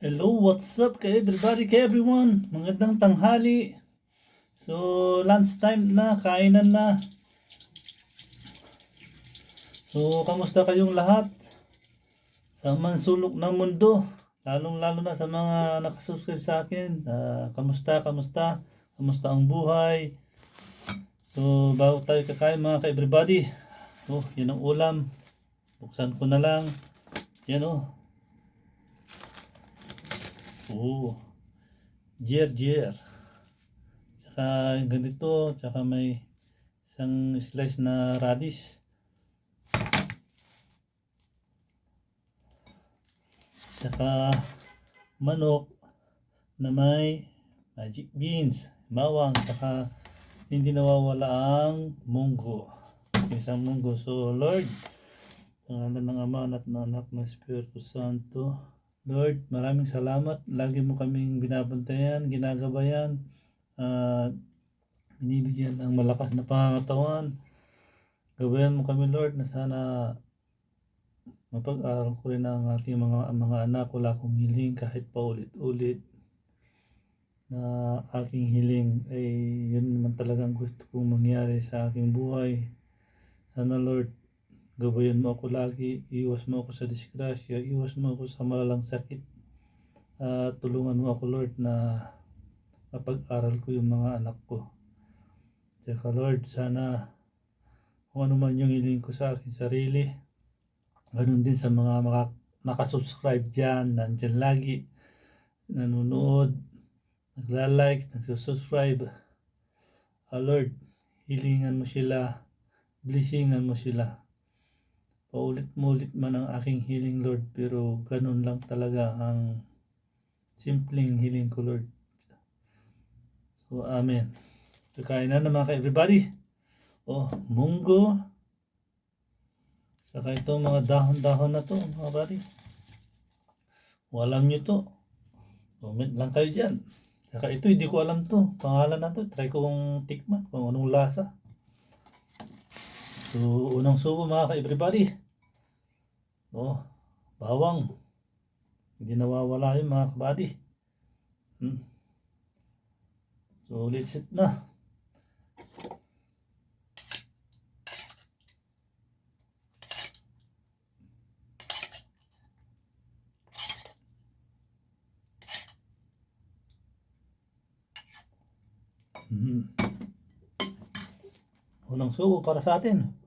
Hello, what's up kay everybody, kay everyone? Magandang tanghali. So, lunch time na, kainan na. So, kamusta kayong lahat? Sa mansulok ng mundo, lalong-lalo na sa mga nakasubscribe sa akin. Kamusta? Kamusta ang buhay? So, bago tayo kakain mga ka-everybody. Oh, yan ang ulam. Buksan ko na lang. Yan oh. Oh. Jer. Tsaka ganito, tsaka may isang slice na radish. Tsaka manok na may magic beans, bawang, tsaka hindi nawawala ang munggo. Isang munggo. So Lord, sa ngalan ng Ama at ng Anak ng Espiritu Santo, Lord, maraming salamat. Lagi mo kaming binabantayan, ginagabayan, binibigyan ng malakas na pangangatawan. Gabayan mo kami, Lord, na sana mapag-aral ko rin ang aking mga anak. Wala akong hiling kahit paulit-ulit na aking hiling ay yun naman talagang gusto kong mangyari sa aking buhay. Sana Lord, gabayan mo ako lagi, iwas mo ako sa disgrasya, iwas mo ako sa malalang sakit, at tulungan mo ako Lord na mapag-aral ko yung mga anak ko. Tsaka Lord, sana kung ano man yung hiling ko sa aking sarili, ganun din sa mga nakasubscribe dyan, nandyan lagi, nanonood, nagla-like, nagsusubscribe. Lord, hilingan mo sila, blessingan mo sila. Paulit-ulit man ang aking hiling Lord, pero ganun lang talaga ang simpleng hiling ko Lord. So amen. So kain na naman ka everybody. Oh, munggo. Saka itong mga dahon-dahon na to mga buddy. Kung alam nyo to, comment lang kayo dyan. Saka ito, hindi ko alam to. Pangalan na to. Try kong tikman kung anong lasa. So, unang subo mga ka-everybody. Oh, bawang. Hindi nawawala yun mga kabady. So, let's eat na. Unang subo para sa atin.